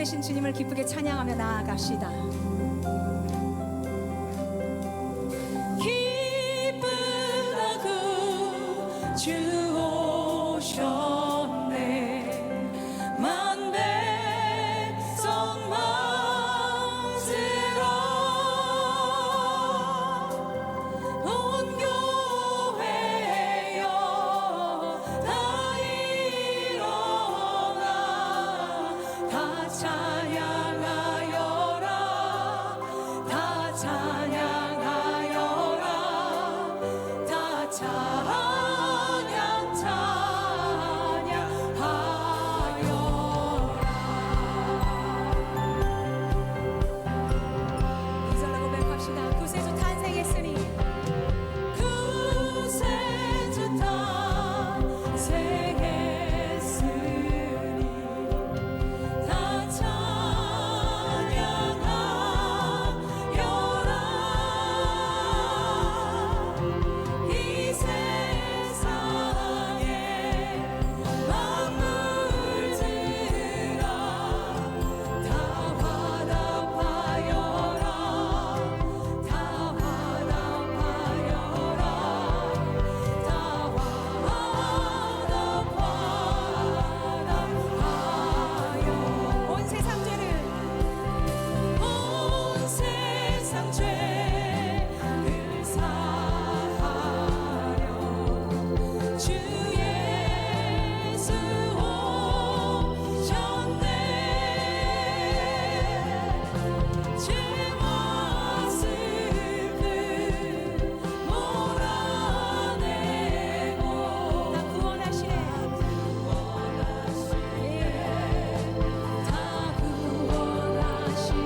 되신 주님을 기쁘게 찬양하며 나아갑시다. 기쁘다구 주 오셨네. 만 백성 맞으라. 온 교회여 다 일어나 다 찬양하여라. 다 찬양하여라. 다 찬양하여라. 구세주 탄생했으니 구세주 탄생했으니 다 찬양하여라. 이 세상에 만물들아 다 화답하여라. 다 화답하여라. 다 화답하여라. 온 세상 죄를 온 세상 죄를 사하려 주 예수 오셨네. 죄와 슬픔 몰아내고 나 구원하시네. 다 구원하시네. 다 구원하시네.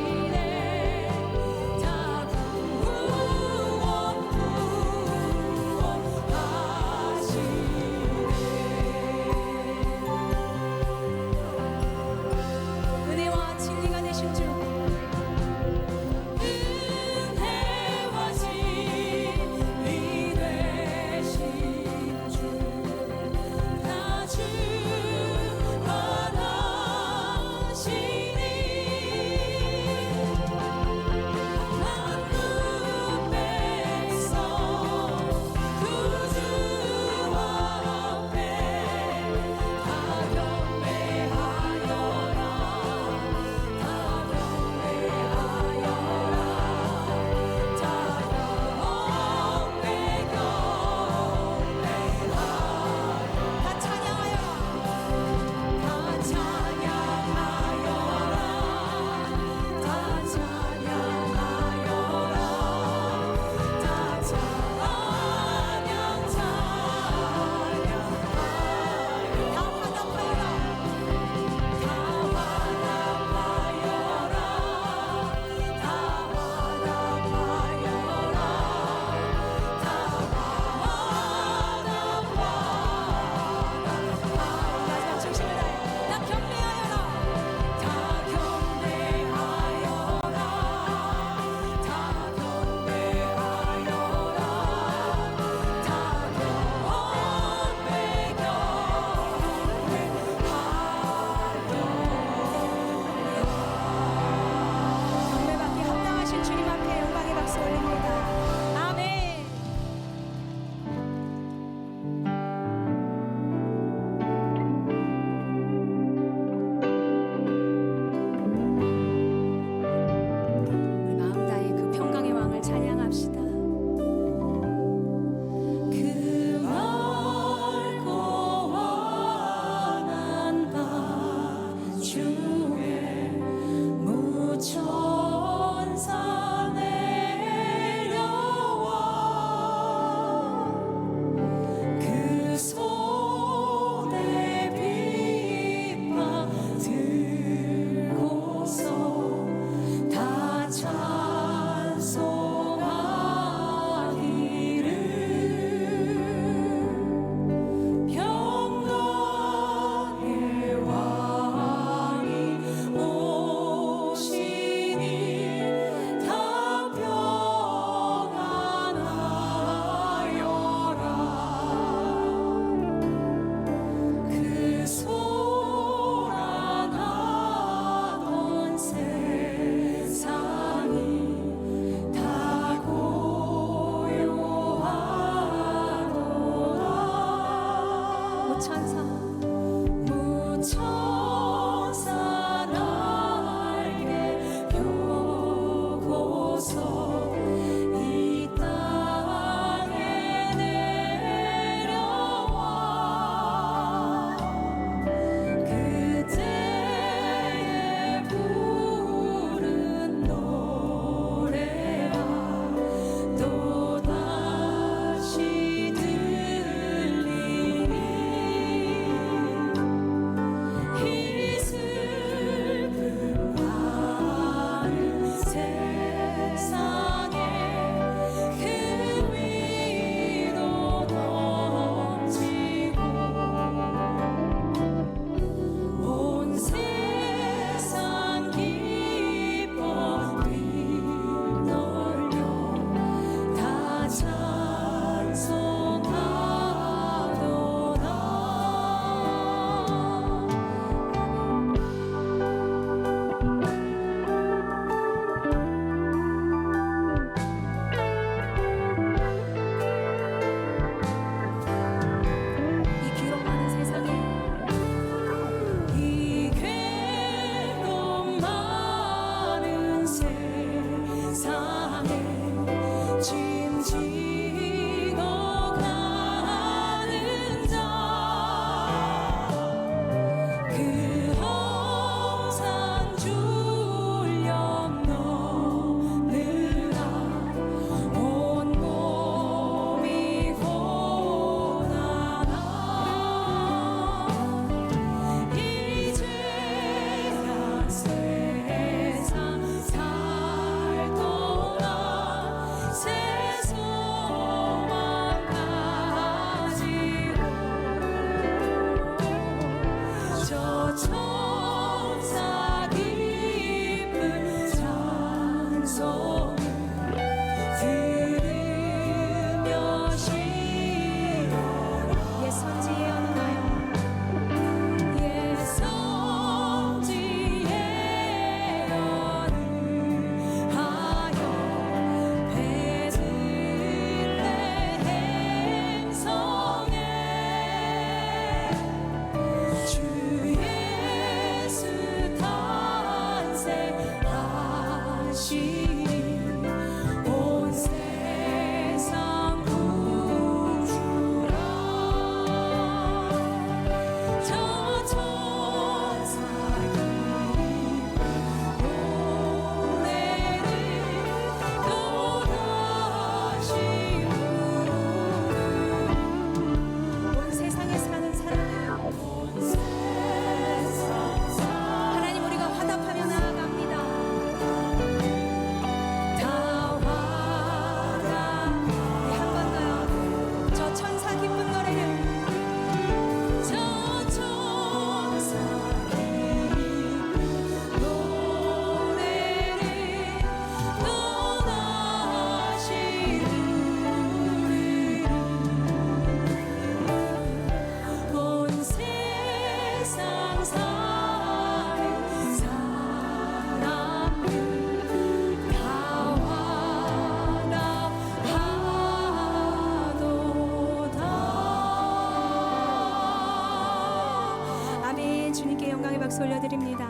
주님께 영광의 박수 올려드립니다.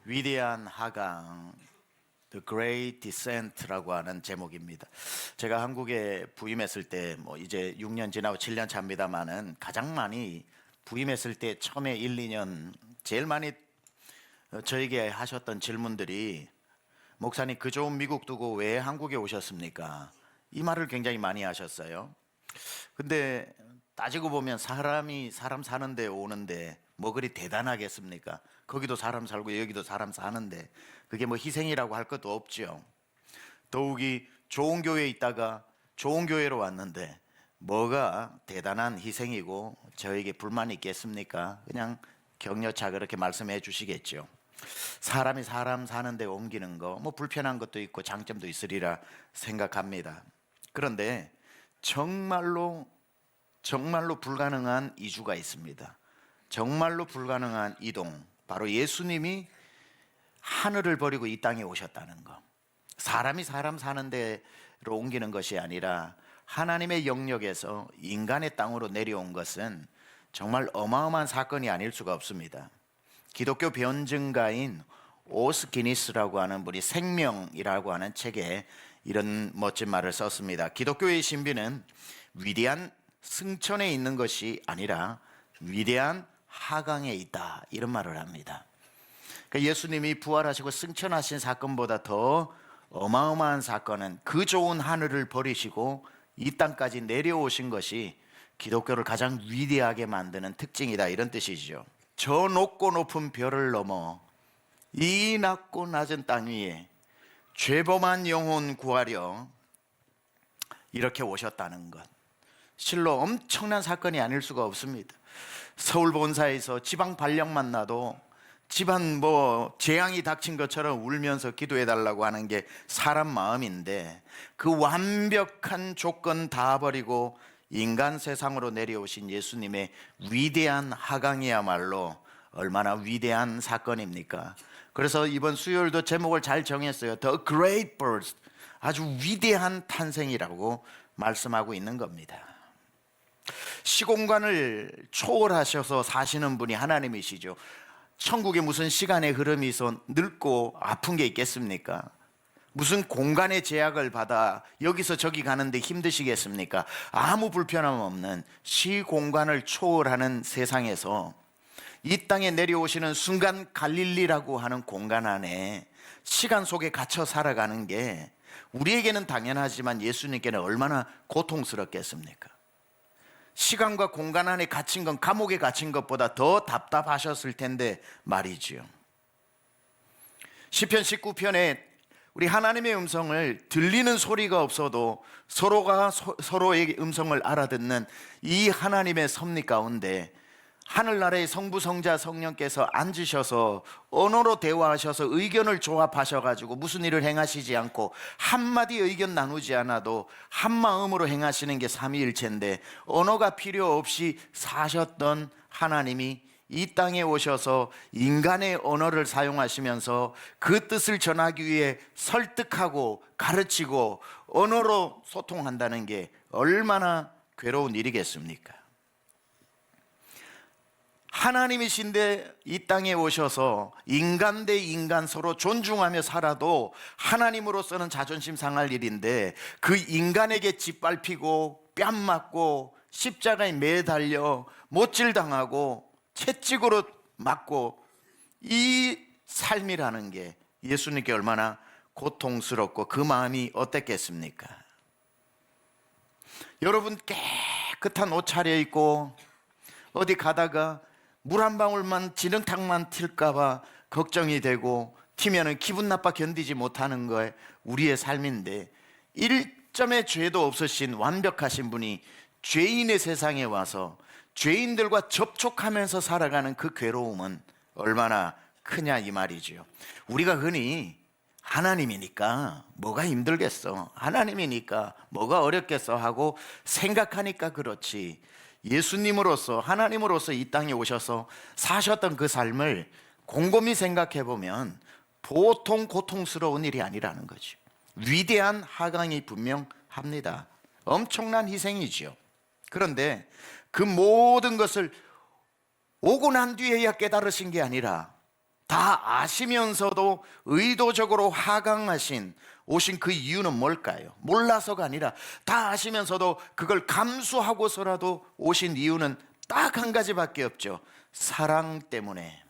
위대한 하강, The Great Descent라고 하는 제목입니다. 제가 한국에 부임했을 때 이제 6년 지나고 7년 차입니다만은 가장 많이 부임했을 때 처음에 1, 2년 제일 많이 저에게 하셨던 질문들이 목사님 그 좋은 미국 두고 왜 한국에 오셨습니까? 이 말을 굉장히 많이 하셨어요. 근데 따지고 보면 사람이 사람 사는데 오는데 뭐 그리 대단하겠습니까? 거기도 사람 살고 여기도 사람 사는데 그게 뭐 희생이라고 할 것도 없죠. 더욱이 좋은 교회에 있다가 좋은 교회로 왔는데 뭐가 대단한 희생이고 저에게 불만이 있겠습니까? 그냥 격려차 그렇게 말씀해 주시겠죠. 사람이 사람 사는데 옮기는 거 뭐 불편한 것도 있고 장점도 있으리라 생각합니다. 그런데 정말로 불가능한 이주가 있습니다. 정말로 불가능한 이동, 바로 예수님이 하늘을 버리고 이 땅에 오셨다는 것. 사람이 사람 사는 데로 옮기는 것이 아니라 하나님의 영역에서 인간의 땅으로 내려온 것은 정말 어마어마한 사건이 아닐 수가 없습니다. 기독교 변증가인 오스기니스라고 하는 분이 생명이라고 하는 책에 이런 멋진 말을 썼습니다. 기독교의 신비는 위대한 승천에 있는 것이 아니라 위대한 하강에 있다, 이런 말을 합니다. 그러니까 예수님이 부활하시고 승천하신 사건보다 더 어마어마한 사건은 그 좋은 하늘을 버리시고 이 땅까지 내려오신 것이 기독교를 가장 위대하게 만드는 특징이다, 이런 뜻이죠. 저 높고 높은 별을 넘어 이 낮고 낮은 땅 위에 죄범한 영혼 구하려 이렇게 오셨다는 것, 실로 엄청난 사건이 아닐 수가 없습니다. 서울 본사에서 지방 발령만 나도 집안 재앙이 닥친 것처럼 울면서 기도해 달라고 하는 게 사람 마음인데 그 완벽한 조건 다 버리고 인간 세상으로 내려오신 예수님의 위대한 하강이야말로 얼마나 위대한 사건입니까? 그래서 이번 수요일도 제목을 잘 정했어요. The Great Birth, 아주 위대한 탄생이라고 말씀하고 있는 겁니다. 시공간을 초월하셔서 사시는 분이 하나님이시죠. 천국에 무슨 시간의 흐름이 있어 늙고 아픈 게 있겠습니까? 무슨 공간의 제약을 받아 여기서 저기 가는데 힘드시겠습니까? 아무 불편함 없는 시공간을 초월하는 세상에서 이 땅에 내려오시는 순간 갈릴리라고 하는 공간 안에 시간 속에 갇혀 살아가는 게 우리에게는 당연하지만 예수님께는 얼마나 고통스럽겠습니까? 시간과 공간 안에 갇힌 건 감옥에 갇힌 것보다 더 답답하셨을 텐데 말이지요. 시편 19편에 우리 하나님의 음성을 들리는 소리가 없어도 서로가 서로의 음성을 알아듣는 이 하나님의 섭리 가운데 하늘나라의 성부 성자 성령께서 앉으셔서 언어로 대화하셔서 의견을 조합하셔가지고 무슨 일을 행하시지 않고 한마디 의견 나누지 않아도 한마음으로 행하시는 게 삼위일체인데 언어가 필요 없이 사셨던 하나님이 이 땅에 오셔서 인간의 언어를 사용하시면서 그 뜻을 전하기 위해 설득하고 가르치고 언어로 소통한다는 게 얼마나 괴로운 일이겠습니까? 하나님이신데 이 땅에 오셔서 인간 대 인간 서로 존중하며 살아도 하나님으로서는 자존심 상할 일인데 그 인간에게 짓밟히고 뺨 맞고 십자가에 매달려 못질당하고 채찍으로 맞고 이 삶이라는 게 예수님께 얼마나 고통스럽고 그 마음이 어땠겠습니까? 여러분 깨끗한 옷 차려입고 어디 가다가 물 한 방울만 지렁탕만 튈까봐 걱정이 되고 튀면은 기분 나빠 견디지 못하는 거에 우리의 삶인데 1점의 죄도 없으신 완벽하신 분이 죄인의 세상에 와서 죄인들과 접촉하면서 살아가는 그 괴로움은 얼마나 크냐 이 말이죠. 우리가 흔히 하나님이니까 뭐가 힘들겠어, 하나님이니까 뭐가 어렵겠어 하고 생각하니까 그렇지, 예수님으로서 하나님으로서 이 땅에 오셔서 사셨던 그 삶을 곰곰이 생각해 보면 보통 고통스러운 일이 아니라는 거죠. 위대한 하강이 분명합니다. 엄청난 희생이죠. 그런데 그 모든 것을 오고 난 뒤에야 깨달으신 게 아니라 다 아시면서도 의도적으로 하강하신 오신 그 이유는 뭘까요? 몰라서가 아니라 다 아시면서도 그걸 감수하고서라도 오신 이유는 딱 한 가지밖에 없죠. 사랑 때문에.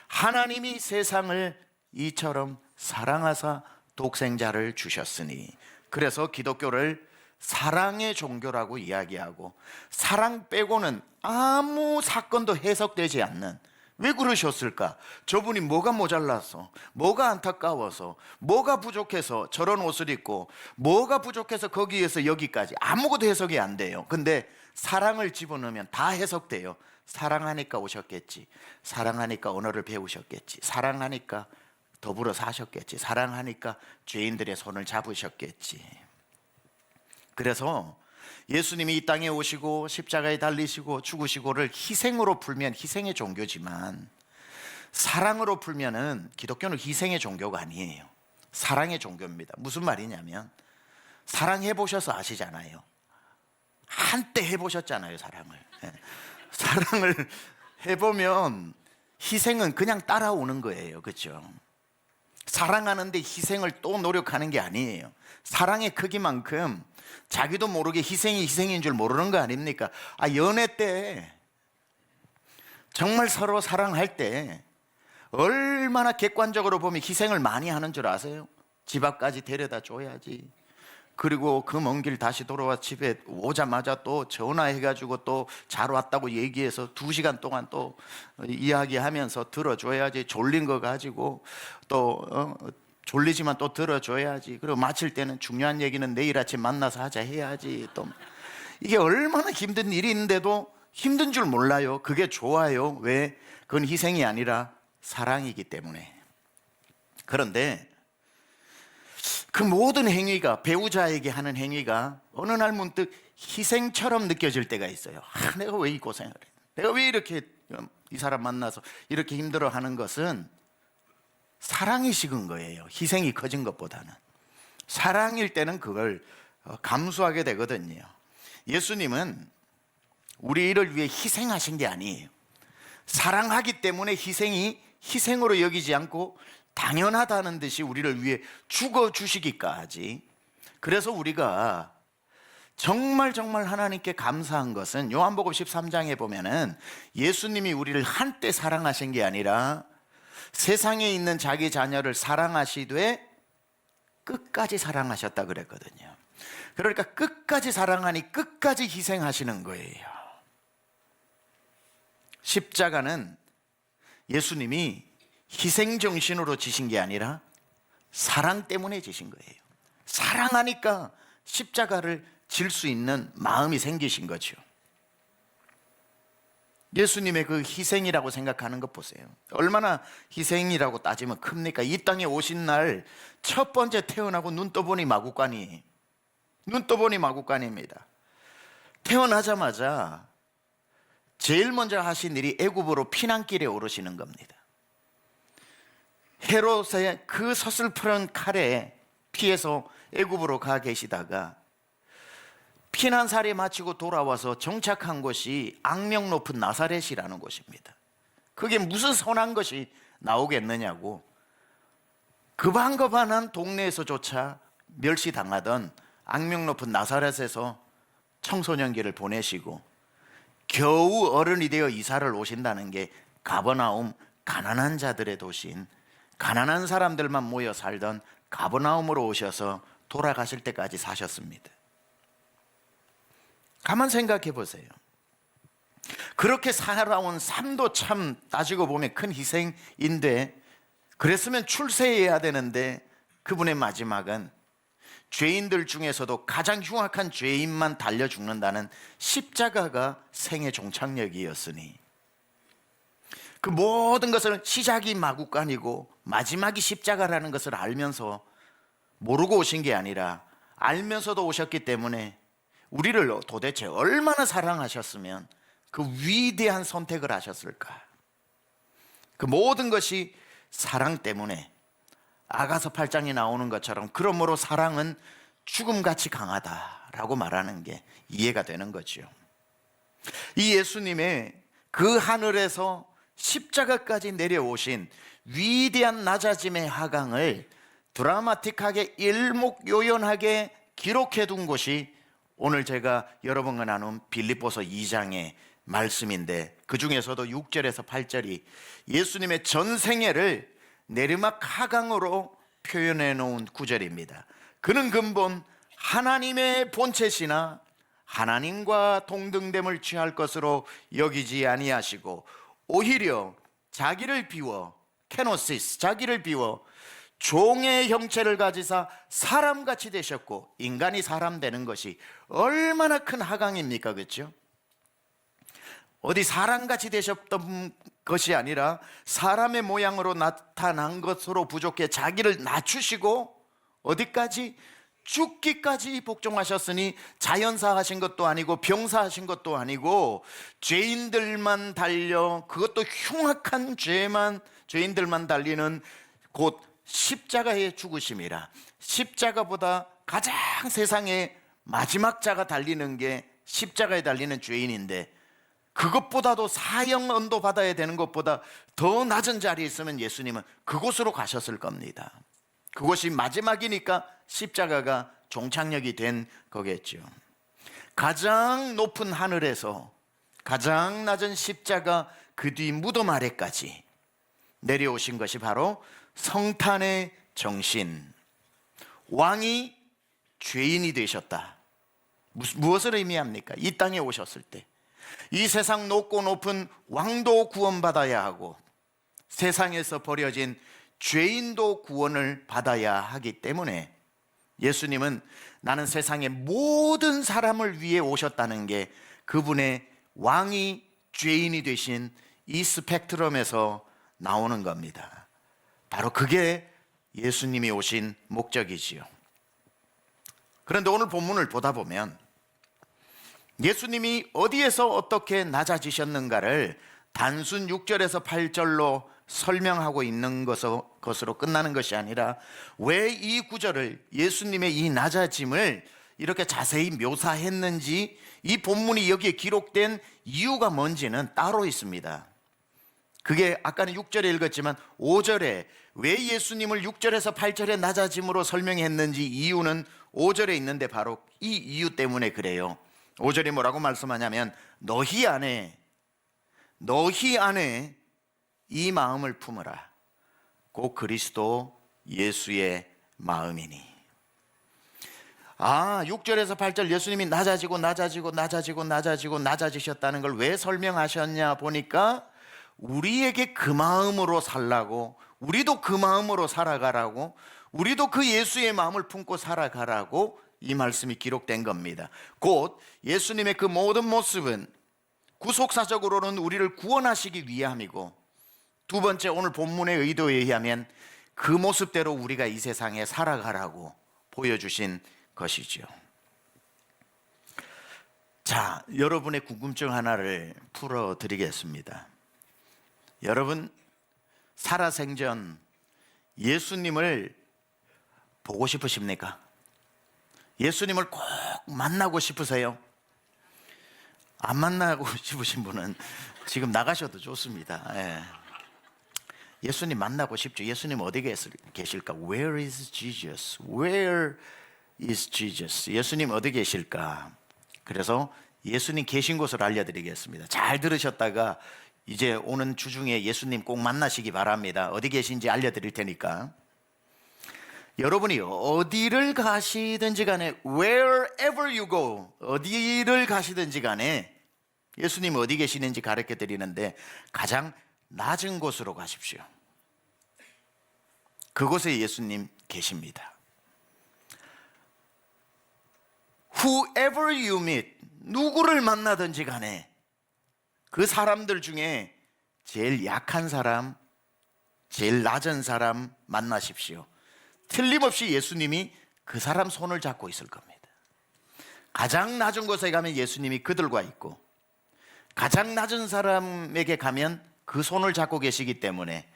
하나님이 세상을 이처럼 사랑하사 독생자를 주셨으니. 그래서 기독교를 사랑의 종교라고 이야기하고, 사랑 빼고는 아무 사건도 해석되지 않는, 왜 그러셨을까? 저분이 뭐가 모자라서, 뭐가 안타까워서, 뭐가 부족해서 저런 옷을 입고, 뭐가 부족해서 거기에서 여기까지, 아무것도 해석이 안 돼요. 근데 사랑을 집어넣으면 다 해석돼요. 사랑하니까 오셨겠지, 사랑하니까 언어를 배우셨겠지, 사랑하니까 더불어 사셨겠지, 사랑하니까 죄인들의 손을 잡으셨겠지. 그래서 예수님이 이 땅에 오시고 십자가에 달리시고 죽으시고를 희생으로 풀면 희생의 종교지만, 사랑으로 풀면은 기독교는 희생의 종교가 아니에요. 사랑의 종교입니다. 무슨 말이냐면, 사랑해 보셔서 아시잖아요. 한때 해보셨잖아요, 사랑을. 사랑을 해보면 희생은 그냥 따라오는 거예요. 그렇죠? 사랑하는데 희생을 또 노력하는 게 아니에요. 사랑의 크기만큼 자기도 모르게 희생이 희생인 줄 모르는 거 아닙니까? 연애 때 정말 서로 사랑할 때 얼마나 객관적으로 보면 희생을 많이 하는 줄 아세요? 집 앞까지 데려다 줘야지, 그리고 그 먼 길 다시 돌아와 집에 오자마자 또 전화해가지고 또 잘 왔다고 얘기해서 2시간 동안 또 이야기하면서 들어줘야지, 졸린 거 가지고 또 졸리지만 또 들어줘야지, 그리고 마칠 때는 중요한 얘기는 내일 아침 만나서 하자 해야지. 또 이게 얼마나 힘든 일인데도 힘든 줄 몰라요. 그게 좋아요. 왜? 그건 희생이 아니라 사랑이기 때문에. 그런데 그 모든 행위가, 배우자에게 하는 행위가 어느 날 문득 희생처럼 느껴질 때가 있어요. 내가 왜 이 고생을 해? 내가 왜 이렇게 이 사람 만나서 이렇게 힘들어하는 것은 사랑이 식은 거예요. 희생이 커진 것보다는. 사랑일 때는 그걸 감수하게 되거든요. 예수님은 우리를 위해 희생하신 게 아니에요. 사랑하기 때문에 희생이 희생으로 여기지 않고 당연하다는 듯이 우리를 위해 죽어주시기까지. 그래서 우리가 정말 하나님께 감사한 것은 요한복음 13장에 보면은 예수님이 우리를 한때 사랑하신 게 아니라 세상에 있는 자기 자녀를 사랑하시되 끝까지 사랑하셨다 그랬거든요. 그러니까 끝까지 사랑하니 끝까지 희생하시는 거예요. 십자가는 예수님이 희생 정신으로 지신 게 아니라 사랑 때문에 지신 거예요. 사랑하니까 십자가를 질 수 있는 마음이 생기신 거죠. 예수님의 그 희생이라고 생각하는 것 보세요. 얼마나 희생이라고 따지면 큽니까? 이 땅에 오신 날 첫 번째 태어나고 눈 떠보니 마구간입니다. 태어나자마자 제일 먼저 하신 일이 애굽으로 피난길에 오르시는 겁니다. 헤롯의 그 서슬프른 칼에 피해서 애굽으로 가 계시다가 피난살이 마치고 돌아와서 정착한 곳이 악명 높은 나사렛이라는 곳입니다. 그게 무슨 선한 것이 나오겠느냐고, 급한급한한 동네에서조차 멸시당하던 악명 높은 나사렛에서 청소년기를 보내시고 겨우 어른이 되어 이사를 오신다는 게 가버나움, 가난한 자들의 도시인, 가난한 사람들만 모여 살던 가버나움으로 오셔서 돌아가실 때까지 사셨습니다. 가만 생각해 보세요. 그렇게 살아온 삶도 참 따지고 보면 큰 희생인데, 그랬으면 출세해야 되는데 그분의 마지막은 죄인들 중에서도 가장 흉악한 죄인만 달려 죽는다는 십자가가 생의 종착역이었으니, 그 모든 것은 시작이 마구간이고 마지막이 십자가라는 것을 알면서 모르고 오신 게 아니라 알면서도 오셨기 때문에 우리를 도대체 얼마나 사랑하셨으면 그 위대한 선택을 하셨을까. 그 모든 것이 사랑 때문에, 아가서 8장에 나오는 것처럼 그러므로 사랑은 죽음같이 강하다라고 말하는 게 이해가 되는 거죠. 이 예수님의 그 하늘에서 십자가까지 내려오신 위대한 낮아짐의 하강을 드라마틱하게 일목요연하게 기록해 둔 것이 오늘 제가 여러분과 나눈 빌립보서 2장의 말씀인데, 그 중에서도 6절에서 8절이 예수님의 전생애를 내리막 하강으로 표현해 놓은 구절입니다. 그는 근본 하나님의 본체시나 하나님과 동등됨을 취할 것으로 여기지 아니하시고 오히려 자기를 비워, 케노시스, 자기를 비워 종의 형체를 가지사 사람같이 되셨고, 인간이 사람 되는 것이 얼마나 큰 하강입니까? 그렇죠? 어디 사람같이 되셨던 것이 아니라 사람의 모양으로 나타난 것으로 부족해 자기를 낮추시고 어디까지? 죽기까지 복종하셨으니 자연사 하신 것도 아니고 병사 하신 것도 아니고 죄인들만 달려, 그것도 흉악한 죄인들만 달리는 곧 십자가의 죽으심이라. 십자가보다 가장 세상에 마지막 자가 달리는 게 십자가에 달리는 죄인인데, 그것보다도 사형 언도 받아야 되는 것보다 더 낮은 자리에 있으면 예수님은 그곳으로 가셨을 겁니다. 그것이 마지막이니까 십자가가 종착역이 된 거겠죠. 가장 높은 하늘에서 가장 낮은 십자가 그 뒤 무덤 아래까지 내려오신 것이 바로 성탄의 정신, 왕이 죄인이 되셨다. 무엇을 의미합니까? 이 땅에 오셨을 때 이 세상 높고 높은 왕도 구원받아야 하고 세상에서 버려진 죄인도 구원을 받아야 하기 때문에 예수님은 나는 세상의 모든 사람을 위해 오셨다는 게 그분의 왕이 죄인이 되신 이 스펙트럼에서 나오는 겁니다. 바로 그게 예수님이 오신 목적이지요. 그런데 오늘 본문을 보다 보면 예수님이 어디에서 어떻게 낮아지셨는가를 단순 6절에서 8절로 설명하고 있는 것으로 끝나는 것이 아니라 왜 이 구절을, 예수님의 이 낮아짐을 이렇게 자세히 묘사했는지, 이 본문이 여기에 기록된 이유가 뭔지는 따로 있습니다. 그게 아까는 6절에 읽었지만 5절에 왜 예수님을 6절에서 8절의 낮아짐으로 설명했는지 이유는 5절에 있는데 바로 이 이유 때문에 그래요. 5절이 뭐라고 말씀하냐면 너희 안에 이 마음을 품으라. 곧 그리스도 예수의 마음이니. 6절에서 8절 예수님이 낮아지셨다는 걸 왜 설명하셨냐 보니까 우리에게 그 마음으로 살라고, 우리도 그 마음으로 살아가라고, 우리도 그 예수의 마음을 품고 살아가라고 이 말씀이 기록된 겁니다. 곧 예수님의 그 모든 모습은 구속사적으로는 우리를 구원하시기 위함이고, 두 번째 오늘 본문의 의도에 의하면 그 모습대로 우리가 이 세상에 살아가라고 보여주신 것이죠. 자, 여러분의 궁금증 하나를 풀어드리겠습니다. 여러분, 살아생전 예수님을 보고 싶으십니까? 예수님을 꼭 만나고 싶으세요? 안 만나고 싶으신 분은 지금 나가셔도 좋습니다. 예수님 만나고 싶죠. 예수님 어디 계실까? Where is Jesus? Where is Jesus? 예수님 어디 계실까? 그래서 예수님 계신 곳을 알려드리겠습니다. 잘 들으셨다가 이제 오는 주중에 예수님 꼭 만나시기 바랍니다. 어디 계신지 알려드릴 테니까. 여러분이 어디를 가시든지 간에 wherever you go, 어디를 가시든지 간에 예수님 어디 계시는지 가르쳐 드리는데 가장 낮은 곳으로 가십시오. 그곳에 예수님 계십니다. Whoever you meet, 누구를 만나든지 간에 그 사람들 중에 제일 약한 사람, 제일 낮은 사람 만나십시오. 틀림없이 예수님이 그 사람 손을 잡고 있을 겁니다. 가장 낮은 곳에 가면 예수님이 그들과 있고, 가장 낮은 사람에게 가면 그 손을 잡고 계시기 때문에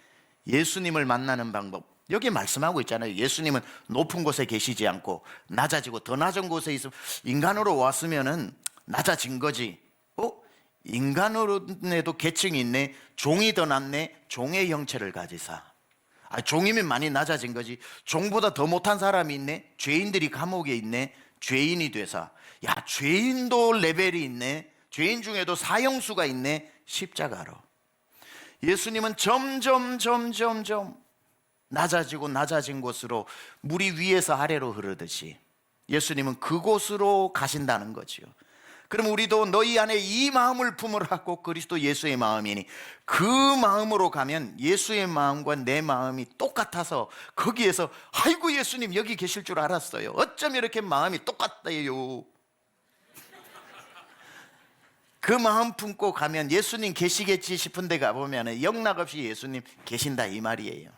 예수님을 만나는 방법, 여기 말씀하고 있잖아요. 예수님은 높은 곳에 계시지 않고 낮아지고 더 낮은 곳에 있으면, 인간으로 왔으면은 낮아진 거지. 인간으로도 계층이 있네. 종이 더 낫네. 종의 형체를 가지사. 종이면 많이 낮아진 거지. 종보다 더 못한 사람이 있네. 죄인들이 감옥에 있네. 죄인이 돼서. 야, 죄인도 레벨이 있네. 죄인 중에도 사형수가 있네. 십자가로. 예수님은 점점 낮아지고 낮아진 곳으로 물이 위에서 아래로 흐르듯이 예수님은 그곳으로 가신다는 거지요. 그럼 우리도 너희 안에 이 마음을 품으라고 그리스도 예수의 마음이니 그 마음으로 가면 예수의 마음과 내 마음이 똑같아서 거기에서 아이고 예수님 여기 계실 줄 알았어요. 어쩜 이렇게 마음이 똑같아요. 그 마음 품고 가면 예수님 계시겠지 싶은 데 가보면 영락없이 예수님 계신다 이 말이에요.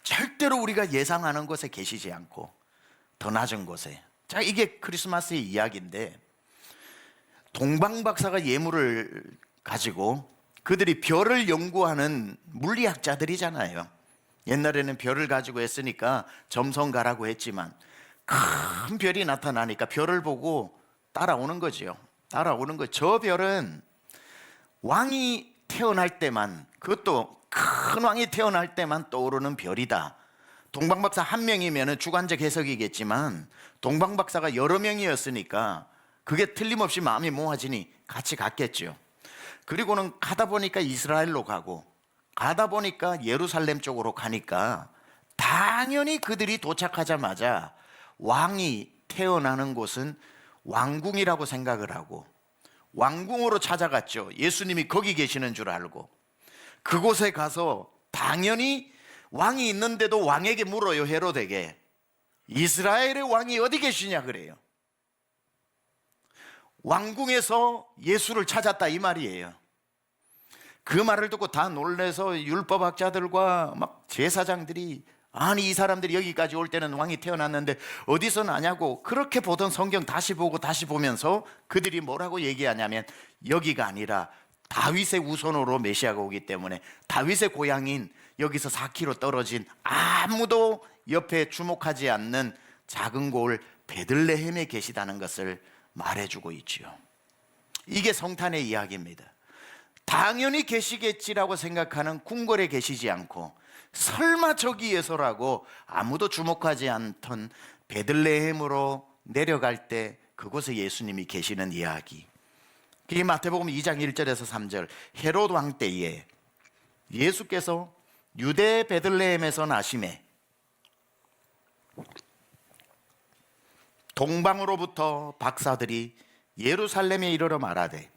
절대로 우리가 예상하는 곳에 계시지 않고 더 낮은 곳에. 자, 이게 크리스마스의 이야기인데 동방박사가 예물을 가지고 그들이 별을 연구하는 물리학자들이잖아요. 옛날에는 별을 가지고 했으니까 점성가라고 했지만 큰 별이 나타나니까 별을 보고 따라오는 거지요. 따라오는 거. 저 별은 왕이 태어날 때만, 그것도 큰 왕이 태어날 때만 떠오르는 별이다. 동방박사 한 명이면 주관적 해석이겠지만 동방박사가 여러 명이었으니까 그게 틀림없이 마음이 모아지니 같이 갔겠죠. 그리고는 가다 보니까 이스라엘로 가고 가다 보니까 예루살렘 쪽으로 가니까 당연히 그들이 도착하자마자 왕이 태어나는 곳은 왕궁이라고 생각을 하고 왕궁으로 찾아갔죠. 예수님이 거기 계시는 줄 알고 그곳에 가서 당연히 왕이 있는데도 왕에게 물어요. 헤로데게 이스라엘의 왕이 어디 계시냐 그래요. 왕궁에서 예수를 찾았다 이 말이에요. 그 말을 듣고 다 놀래서 율법학자들과 막 제사장들이 아니 이 사람들이 여기까지 올 때는 왕이 태어났는데 어디서 나냐고 그렇게 보던 성경 다시 보고 다시 보면서 그들이 뭐라고 얘기하냐면 여기가 아니라 다윗의 후손으로 메시아가 오기 때문에 다윗의 고향인 여기서 4km 떨어진 아무도 옆에 주목하지 않는 작은 고을 베들레헴에 계시다는 것을 말해주고 있지요. 이게 성탄의 이야기입니다. 당연히 계시겠지라고 생각하는 궁궐에 계시지 않고 설마 저기에서라고 아무도 주목하지 않던 베들레헴으로 내려갈 때 그곳에 예수님이 계시는 이야기. 이 마태복음 2장 1절에서 3절 헤롯 왕 때에 예수께서 유대 베들레헴에서 나심에 동방으로부터 박사들이 예루살렘에 이르러 말하되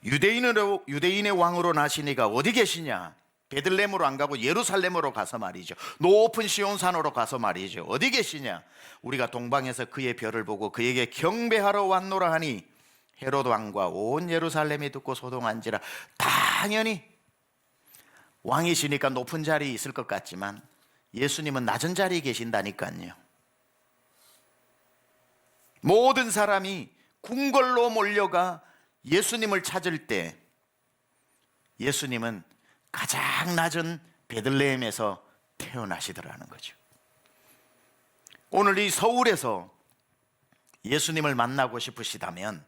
유대인의 왕으로 나시니가 어디 계시냐? 베들레헴으로 안 가고 예루살렘으로 가서 말이죠. 높은 시온산으로 가서 말이죠. 어디 계시냐? 우리가 동방에서 그의 별을 보고 그에게 경배하러 왔노라 하니 헤롯 왕과 온 예루살렘이 듣고 소동한지라. 당연히 왕이시니까 높은 자리에 있을 것 같지만 예수님은 낮은 자리에 계신다니까요. 모든 사람이 궁궐로 몰려가 예수님을 찾을 때 예수님은 가장 낮은 베들레헴에서 태어나시더라는 거죠. 오늘 이 서울에서 예수님을 만나고 싶으시다면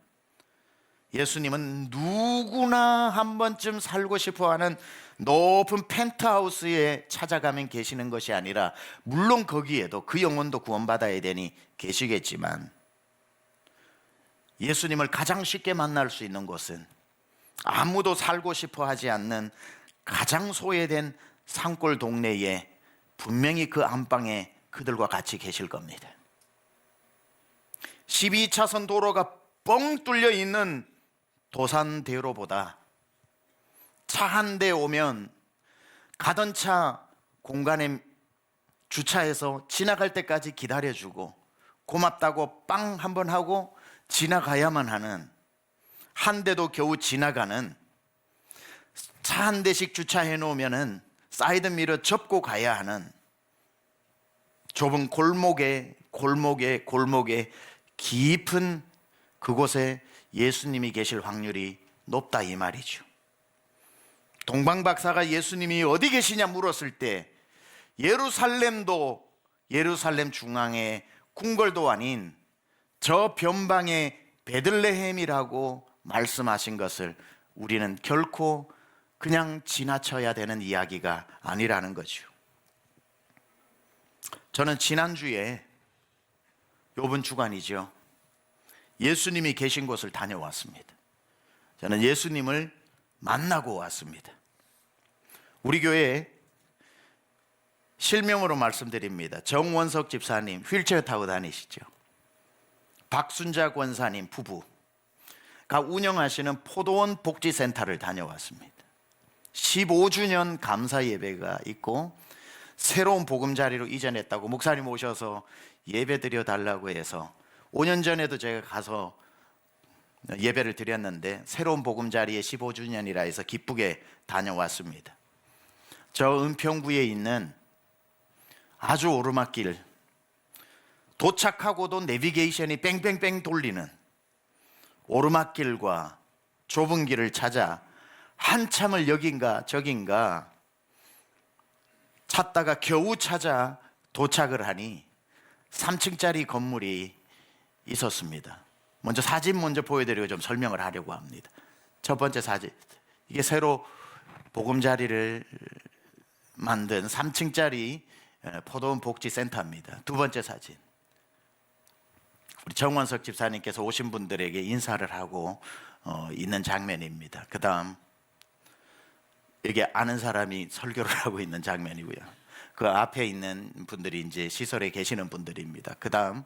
예수님은 누구나 한 번쯤 살고 싶어하는 높은 펜트하우스에 찾아가면 계시는 것이 아니라 물론 거기에도 그 영혼도 구원받아야 되니 계시겠지만 예수님을 가장 쉽게 만날 수 있는 곳은 아무도 살고 싶어 하지 않는 가장 소외된 산골 동네에 분명히 그 안방에 그들과 같이 계실 겁니다. 12차선 도로가 뻥 뚫려 있는 도산대로보다 차 한 대 오면 가던 차 공간에 주차해서 지나갈 때까지 기다려주고 고맙다고 빵 한번 하고 지나가야만 하는, 한 대도 겨우 지나가는 차 한 대씩 주차해 놓으면은 사이드미러 접고 가야 하는 좁은 골목에 깊은 그곳에 예수님이 계실 확률이 높다 이 말이죠. 동방박사가 예수님이 어디 계시냐 물었을 때 예루살렘 중앙에 궁궐도 아닌 저 변방의 베들레헴이라고 말씀하신 것을 우리는 결코 그냥 지나쳐야 되는 이야기가 아니라는 거죠. 저는 지난주에 요번 주간이죠. 예수님이 계신 곳을 다녀왔습니다. 저는 예수님을 만나고 왔습니다. 우리 교회에 실명으로 말씀드립니다. 정원석 집사님 휠체어 타고 다니시죠. 박순자 권사님 부부가 운영하시는 포도원 복지센터를 다녀왔습니다. 15주년 감사 예배가 있고 새로운 보금자리로 이전했다고 목사님 오셔서 예배 드려 달라고 해서 5년 전에도 제가 가서 예배를 드렸는데 새로운 보금자리의 15주년이라 해서 기쁘게 다녀왔습니다. 저 은평구에 있는 아주 오르막길, 도착하고도 내비게이션이 뺑뺑뺑 돌리는 오르막길과 좁은 길을 찾아 한참을 여긴가 저긴가 찾다가 겨우 찾아 도착을 하니 3층짜리 건물이 있었습니다. 먼저 사진 보여드리고 좀 설명을 하려고 합니다. 첫 번째 사진, 이게 새로 보금자리를 만든 3층짜리 포도원 복지센터입니다. 두 번째 사진, 우리 정원석 집사님께서 오신 분들에게 인사를 하고 있는 장면입니다. 그 다음 이게 아는 사람이 설교를 하고 있는 장면이고요. 그 앞에 있는 분들이 이제 시설에 계시는 분들입니다. 그 다음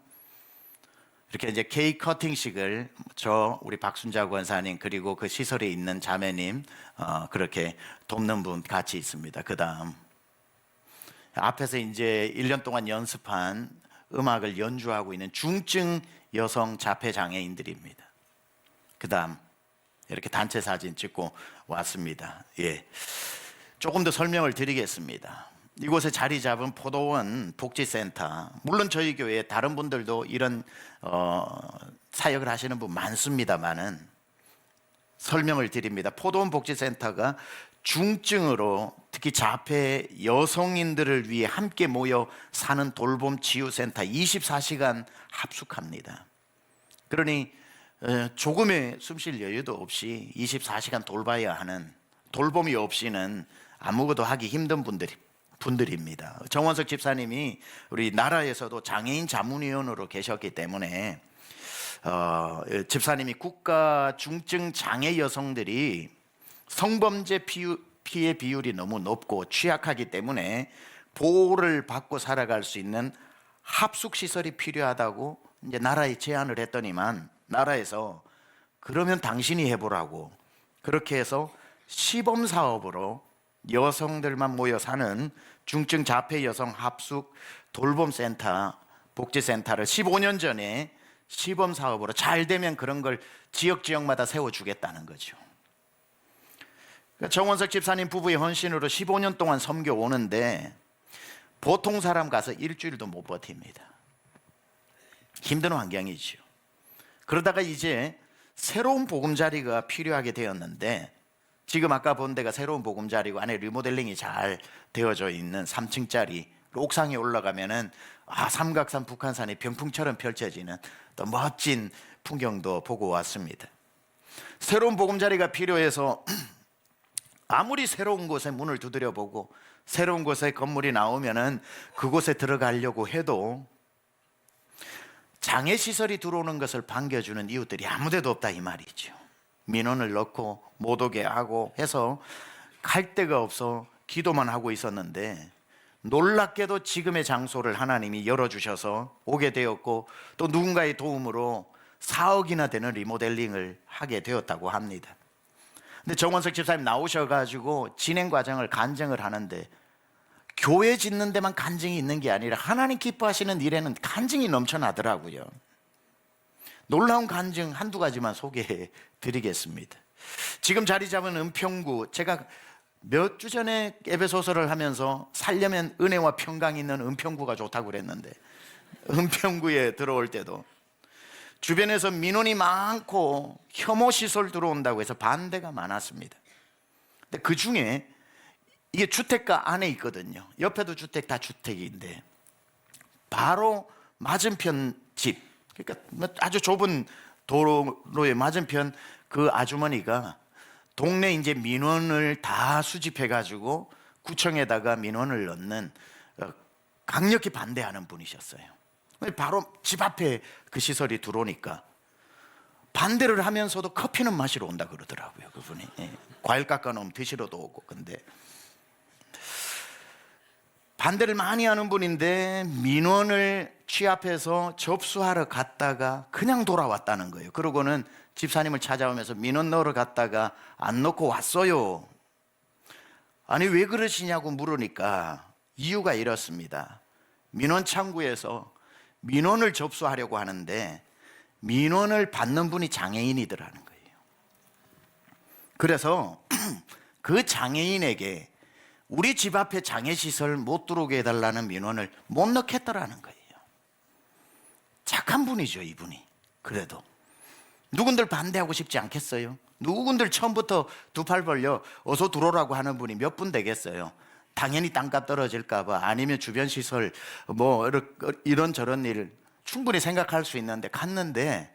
이렇게 이제 케이크 커팅식을 우리 박순자 권사님 그리고 그 시설에 있는 자매님 그렇게 돕는 분 같이 있습니다. 그 다음 앞에서 이제 1년 동안 연습한 음악을 연주하고 있는 중증 여성 자폐 장애인들입니다. 그 다음 이렇게 단체 사진 찍고 왔습니다. 예, 조금 더 설명을 드리겠습니다. 이곳에 자리 잡은 포도원 복지센터, 물론 저희 교회에 다른 분들도 이런 사역을 하시는 분 많습니다만은 설명을 드립니다. 포도원 복지센터가 중증으로 특히 자폐 여성인들을 위해 함께 모여 사는 돌봄 치유센터 24시간 합숙합니다. 그러니 조금의 숨쉴 여유도 없이 24시간 돌봐야 하는, 돌봄이 없이는 아무것도 하기 힘든 분들입니다. 정원석 집사님이 우리 나라에서도 장애인 자문위원으로 계셨기 때문에 집사님이 국가 중증 장애 여성들이 성범죄 피해 비율이 너무 높고 취약하기 때문에 보호를 받고 살아갈 수 있는 합숙 시설이 필요하다고 이제 나라에 제안을 했더니만 나라에서 그러면 당신이 해보라고 그렇게 해서 시범 사업으로 여성들만 모여 사는 중증 자폐 여성 합숙 돌봄센터 복지센터를 15년 전에 시범 사업으로 잘 되면 그런 걸 지역마다 세워주겠다는 거죠. 정원석 집사님 부부의 헌신으로 15년 동안 섬겨 오는데 보통 사람 가서 일주일도 못 버팁니다. 힘든 환경이죠. 그러다가 이제 새로운 보금자리가 필요하게 되었는데 지금 아까 본 데가 새로운 보금자리고 안에 리모델링이 잘 되어져 있는 3층짜리 옥상에 올라가면은 삼각산 북한산이 병풍처럼 펼쳐지는 또 멋진 풍경도 보고 왔습니다. 새로운 보금자리가 필요해서 아무리 새로운 곳에 문을 두드려보고 새로운 곳에 건물이 나오면은 그곳에 들어가려고 해도 장애시설이 들어오는 것을 반겨주는 이웃들이 아무데도 없다 이 말이죠. 민원을 넣고 못 오게 하고 해서 갈 데가 없어 기도만 하고 있었는데 놀랍게도 지금의 장소를 하나님이 열어주셔서 오게 되었고 또 누군가의 도움으로 4억이나 되는 리모델링을 하게 되었다고 합니다. 근데 정원석 집사님 나오셔가지고 진행 과정을 간증을 하는데 교회 짓는 데만 간증이 있는 게 아니라 하나님 기뻐하시는 일에는 간증이 넘쳐나더라고요. 놀라운 간증 한두 가지만 소개해 드리겠습니다. 지금 자리 잡은 은평구, 제가 몇 주 전에 에베소서를 하면서 살려면 은혜와 평강이 있는 은평구가 좋다고 그랬는데 은평구에 들어올 때도 주변에서 민원이 많고 혐오 시설 들어온다고 해서 반대가 많았습니다. 근데 그 중에 이게 주택가 안에 있거든요. 옆에도 주택 다 주택인데 바로 맞은편 집 그러니까 아주 좁은 도로의 맞은편 그 아주머니가 동네 이제 민원을 다 수집해 가지고 구청에다가 민원을 넣는 강력히 반대하는 분이셨어요. 바로 집 앞에 그 시설이 들어오니까 반대를 하면서도 커피는 마시러 온다 그러더라고요, 그분이. 과일 깎아 놓으면 드시러도 오고. 근데 반대를 많이 하는 분인데 민원을 취합해서 접수하러 갔다가 그냥 돌아왔다는 거예요. 그러고는 집사님을 찾아오면서 민원 넣으러 갔다가 안 넣고 왔어요. 아니 왜 그러시냐고 물으니까 이유가 이렇습니다. 민원 창구에서 민원을 접수하려고 하는데 민원을 받는 분이 장애인이더라는 거예요. 그래서 그 장애인에게 우리 집 앞에 장애시설 못 들어오게 해달라는 민원을 못 넣겠더라는 거예요. 착한 분이죠, 이분이. 그래도 누군들 반대하고 싶지 않겠어요? 누군들 처음부터 두 팔 벌려 어서 들어오라고 하는 분이 몇 분 되겠어요? 당연히 땅값 떨어질까 봐, 아니면 주변 시설 뭐 이런저런 일 충분히 생각할 수 있는데 갔는데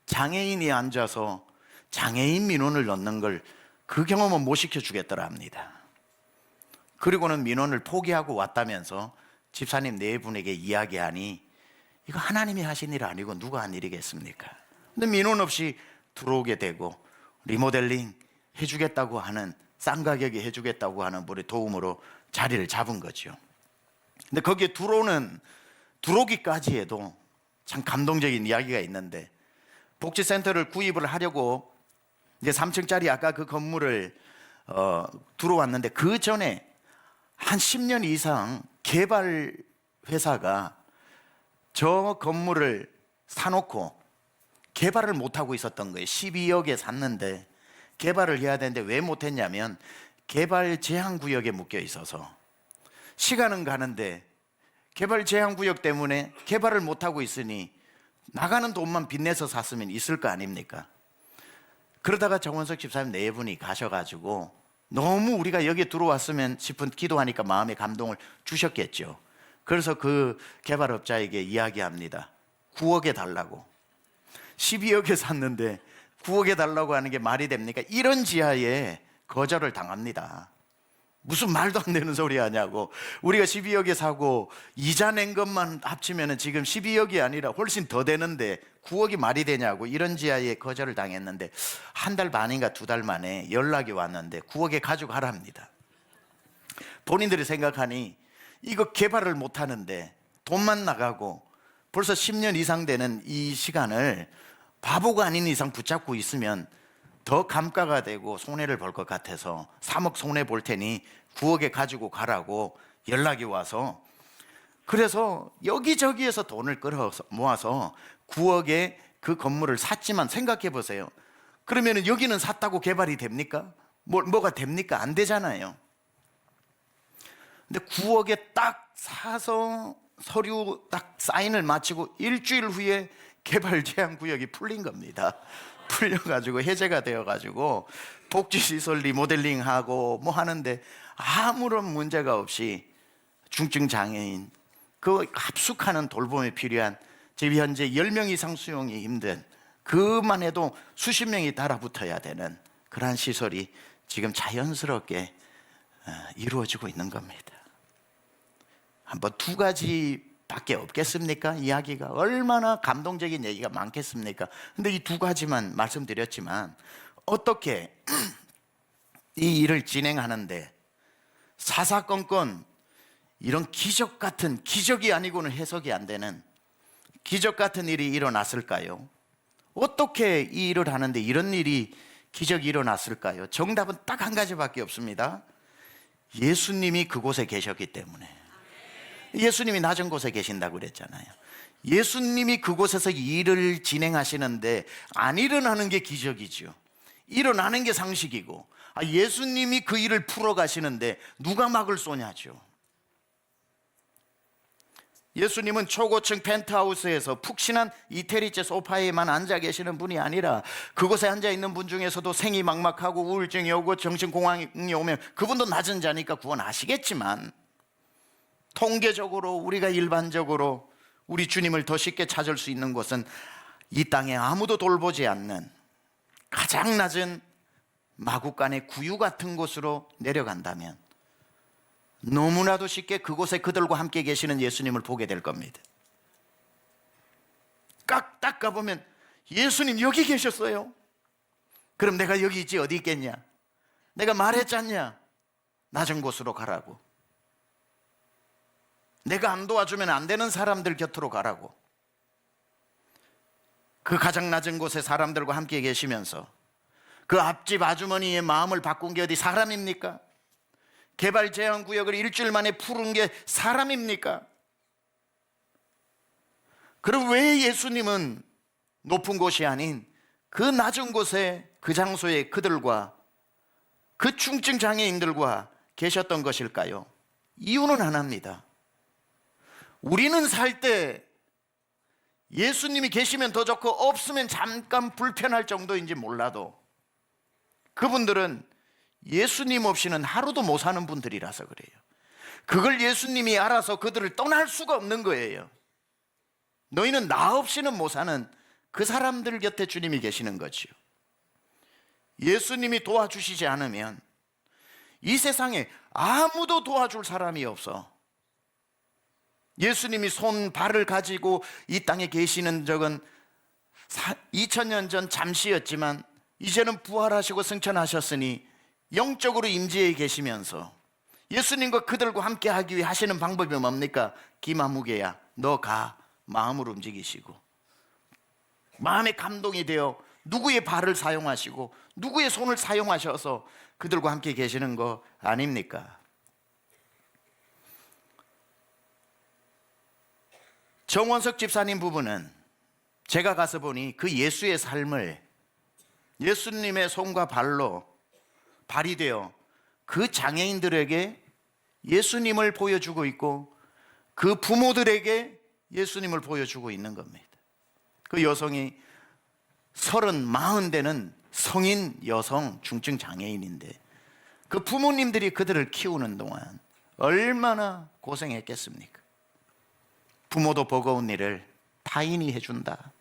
장애인이 앉아서 장애인 민원을 넣는 걸 그 경험은 못 시켜주겠더라 합니다. 그리고는 민원을 포기하고 왔다면서 집사님 네 분에게 이야기하니 이거 하나님이 하신 일 아니고 누가 한 일이겠습니까? 근데 민원 없이 들어오게 되고 리모델링 해주겠다고 하는, 싼 가격에 해주겠다고 하는 분의 도움으로 자리를 잡은 거죠. 근데 거기에 들어오기까지 해도 참 감동적인 이야기가 있는데, 복지센터를 구입을 하려고 이제 3층짜리 아까 그 건물을 들어왔는데 그 전에 한 10년 이상 개발 회사가 저 건물을 사놓고 개발을 못하고 있었던 거예요. 12억에 샀는데 개발을 해야 되는데 왜 못했냐면 개발 제한구역에 묶여 있어서 시간은 가는데 개발 제한구역 때문에 개발을 못하고 있으니 나가는 돈만 빚내서 샀으면 있을 거 아닙니까? 그러다가 정원석 집사님 네 분이 가셔가지고 너무 우리가 여기에 들어왔으면 싶은 기도하니까 마음의 감동을 주셨겠죠. 그래서 그 개발업자에게 이야기합니다. 9억에 달라고. 12억에 샀는데 9억에 달라고 하는 게 말이 됩니까? 이런 지하에 거절을 당합니다. 무슨 말도 안 되는 소리 하냐고. 우리가 12억에 사고 이자 낸 것만 합치면 지금 12억이 아니라 훨씬 더 되는데 9억이 말이 되냐고. 이런 지하에 거절을 당했는데 한 달 반인가 두 달 만에 연락이 왔는데 9억에 가져가랍니다. 본인들이 생각하니 이거 개발을 못 하는데 돈만 나가고 벌써 10년 이상 되는 이 시간을 바보가 아닌 이상 붙잡고 있으면 더 감가가 되고 손해를 볼 것 같아서 3억 손해 볼 테니 9억에 가지고 가라고 연락이 와서, 그래서 여기저기에서 돈을 끌어서 모아서 9억에 그 건물을 샀지만 생각해 보세요. 그러면 여기는 샀다고 개발이 됩니까? 뭐가 됩니까? 안 되잖아요. 근데 9억에 딱 사서 서류 딱 사인을 마치고 일주일 후에 개발 제한 구역이 풀린 겁니다. 풀려가지고 해제가 되어가지고 복지시설 리모델링하고 뭐 하는데 아무런 문제가 없이 중증 장애인 그 합숙하는 돌봄이 필요한, 지금 현재 10명 이상 수용이 힘든, 그만 해도 수십 명이 달아붙어야 되는 그러한 시설이 지금 자연스럽게 이루어지고 있는 겁니다. 한번 두 가지밖에 없겠습니까? 이야기가 얼마나 감동적인 얘기가 많겠습니까? 근데 이 두 가지만 말씀드렸지만 어떻게 이 일을 진행하는데 사사건건 이런 기적 같은, 기적이 아니고는 해석이 안 되는 기적 같은 일이 일어났을까요? 어떻게 이 일을 하는데 이런 일이, 기적이 일어났을까요? 정답은 딱 한 가지밖에 없습니다. 예수님이 그곳에 계셨기 때문에. 예수님이 낮은 곳에 계신다고 그랬잖아요. 예수님이 그곳에서 일을 진행하시는데 안 일어나는 게 기적이죠. 일어나는 게 상식이고, 예수님이 그 일을 풀어가시는데 누가 막을 쏘냐죠. 예수님은 초고층 펜트하우스에서 푹신한 이태리째 소파에만 앉아 계시는 분이 아니라 그곳에 앉아 있는 분 중에서도 생이 막막하고 우울증이 오고 정신공황이 오면 그분도 낮은 자니까 구원 아시겠지만, 통계적으로 우리가 일반적으로 우리 주님을 더 쉽게 찾을 수 있는 곳은 이 땅에 아무도 돌보지 않는 가장 낮은 마구간의 구유 같은 곳으로 내려간다면 너무나도 쉽게 그곳에 그들과 함께 계시는 예수님을 보게 될 겁니다. 딱 가보면 예수님 여기 계셨어요. 그럼 내가 여기 있지 어디 있겠냐? 내가 말했지 않냐? 낮은 곳으로 가라고. 내가 안 도와주면 안 되는 사람들 곁으로 가라고. 그 가장 낮은 곳에 사람들과 함께 계시면서 그 앞집 아주머니의 마음을 바꾼 게 어디 사람입니까? 개발 제한 구역을 일주일 만에 푸른 게 사람입니까? 그럼 왜 예수님은 높은 곳이 아닌 그 낮은 곳에 그 장소에 그들과 그 중증 장애인들과 계셨던 것일까요? 이유는 하나입니다. 우리는 살 때 예수님이 계시면 더 좋고 없으면 잠깐 불편할 정도인지 몰라도 그분들은 예수님 없이는 하루도 못 사는 분들이라서 그래요. 그걸 예수님이 알아서 그들을 떠날 수가 없는 거예요. 너희는 나 없이는 못 사는 그 사람들 곁에 주님이 계시는 거지요. 예수님이 도와주시지 않으면 이 세상에 아무도 도와줄 사람이 없어. 예수님이 손, 발을 가지고 이 땅에 계시는 적은 2000년 전 잠시였지만 이제는 부활하시고 승천하셨으니 영적으로 임재해 계시면서 예수님과 그들과 함께 하기 위해 하시는 방법이 뭡니까? 기마무게야, 너 가. 마음을 움직이시고 마음의 감동이 되어 누구의 발을 사용하시고 누구의 손을 사용하셔서 그들과 함께 계시는 거 아닙니까? 정원석 집사님 부부는 제가 가서 보니 그 예수의 삶을 예수님의 손과 발로 발휘되어 그 장애인들에게 예수님을 보여주고 있고 그 부모들에게 예수님을 보여주고 있는 겁니다. 그 여성이 30, 40 되는 성인 여성 중증 장애인인데 그 부모님들이 그들을 키우는 동안 얼마나 고생했겠습니까? 부모도 버거운 일을 타인이 해준다.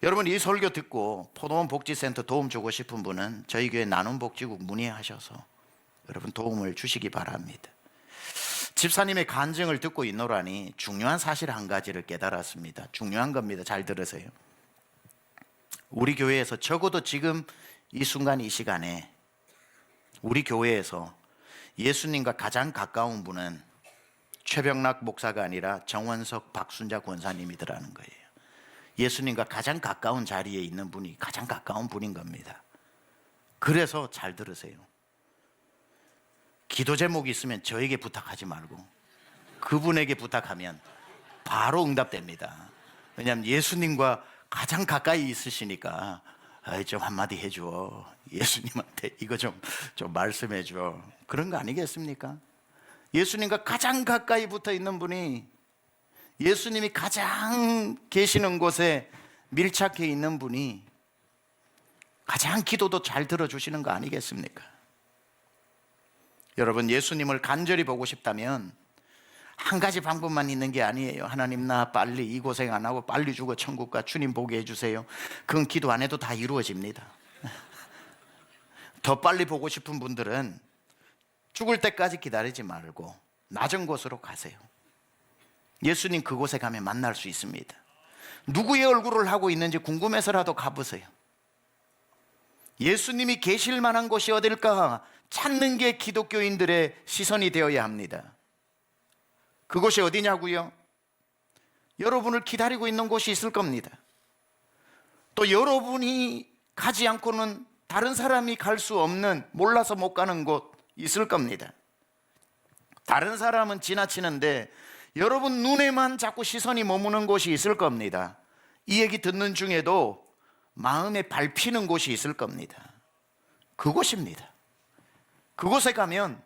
여러분, 이 설교 듣고 포도원 복지센터 도움 주고 싶은 분은 저희 교회 나눔복지국 문의하셔서 여러분 도움을 주시기 바랍니다. 집사님의 간증을 듣고 있노라니 중요한 사실 한 가지를 깨달았습니다. 중요한 겁니다. 잘 들으세요. 우리 교회에서 적어도 지금 이 순간 이 시간에 우리 교회에서 예수님과 가장 가까운 분은 최병락 목사가 아니라 정원석 박순자 권사님이더라는 거예요. 예수님과 가장 가까운 자리에 있는 분이 가장 가까운 분인 겁니다. 그래서 잘 들으세요. 기도 제목이 있으면 저에게 부탁하지 말고 그분에게 부탁하면 바로 응답됩니다. 왜냐하면 예수님과 가장 가까이 있으시니까 좀 한마디 해줘. 예수님한테 이거 좀 말씀해줘. 그런 거 아니겠습니까? 예수님과 가장 가까이 붙어 있는 분이 예수님이 가장 계시는 곳에 밀착해 있는 분이 가장 기도도 잘 들어주시는 거 아니겠습니까? 여러분, 예수님을 간절히 보고 싶다면 한 가지 방법만 있는 게 아니에요. 하나님, 나 빨리 이 고생 안 하고 빨리 죽어 천국 가. 주님 보게 해주세요. 그건 기도 안 해도 다 이루어집니다. 더 빨리 보고 싶은 분들은 죽을 때까지 기다리지 말고 낮은 곳으로 가세요. 예수님 그곳에 가면 만날 수 있습니다. 누구의 얼굴을 하고 있는지 궁금해서라도 가보세요. 예수님이 계실 만한 곳이 어딜까 찾는 게 기독교인들의 시선이 되어야 합니다. 그곳이 어디냐고요? 여러분을 기다리고 있는 곳이 있을 겁니다. 또 여러분이 가지 않고는 다른 사람이 갈 수 없는, 몰라서 못 가는 곳 있을 겁니다. 다른 사람은 지나치는데 여러분 눈에만 자꾸 시선이 머무는 곳이 있을 겁니다. 이 얘기 듣는 중에도 마음에 밟히는 곳이 있을 겁니다. 그곳입니다. 그곳에 가면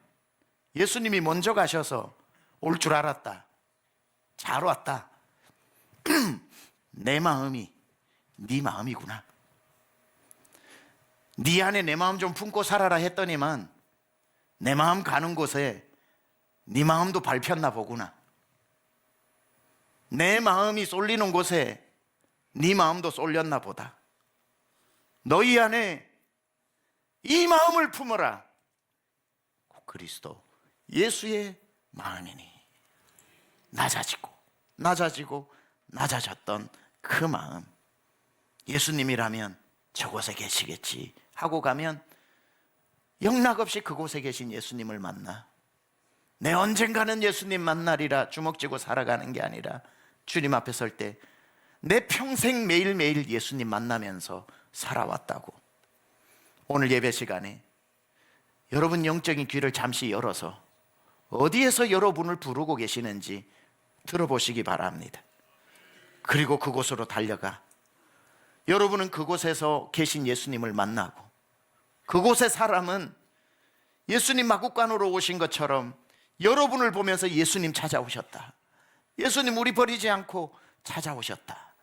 예수님이 먼저 가셔서 올 줄 알았다, 잘 왔다, 내 마음이 네 마음이구나, 네 안에 내 마음 좀 품고 살아라 했더니만 내 마음 가는 곳에 네 마음도 밟혔나 보구나. 내 마음이 쏠리는 곳에 네 마음도 쏠렸나 보다. 너희 안에 이 마음을 품어라. 그리스도 예수의 마음이니. 낮아지고 낮아졌던 그 마음. 예수님이라면 저곳에 계시겠지 하고 가면 영락없이 그곳에 계신 예수님을 만나. 내 언젠가는 예수님 만나리라 주먹 쥐고 살아가는 게 아니라 주님 앞에 설 때 내 평생 매일매일 예수님 만나면서 살아왔다고. 오늘 예배 시간에 여러분 영적인 귀를 잠시 열어서 어디에서 여러분을 부르고 계시는지 들어보시기 바랍니다. 그리고 그곳으로 달려가 여러분은 그곳에서 계신 예수님을 만나고, 그곳의 사람은 예수님 마국간으로 오신 것처럼 여러분을 보면서 예수님 찾아오셨다. 예수님 우리 버리지 않고 찾아오셨다.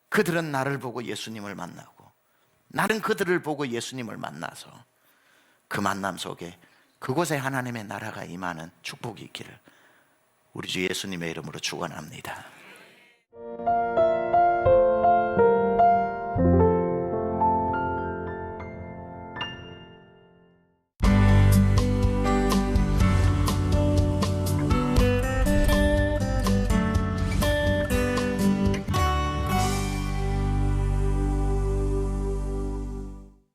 그들은 나를 보고 예수님을 만나고, 나는 그들을 보고 예수님을 만나서 그 만남 속에 그곳에 하나님의 나라가 임하는 축복이 있기를 우리 주 예수님의 이름으로 축원합니다.